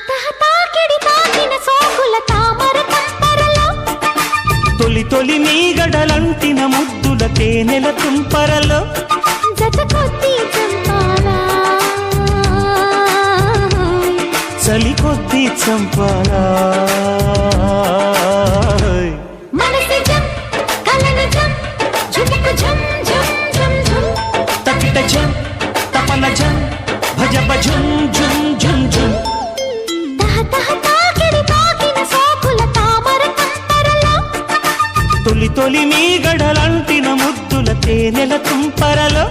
తాకిడి తాకిన సోకుల తామర తంపరలో తొలి తొలి మీగడలంటిన ముద్దుల తేనెల తుంపరలో జత కొద్ది చంపాలా చలి కొద్ది చంపాలా మనసి జం కలని జం ఝుముకు ఝం ఝం ఝం ఝం తపిట జం తపన జం భజ భజం ఝుం ఝుం ఝుం తాకిడి తాకిన సోకుల తామర తంపరలో తొలి తొలి మీగడలంటిన ముద్దుల తేనెల తుంపరలో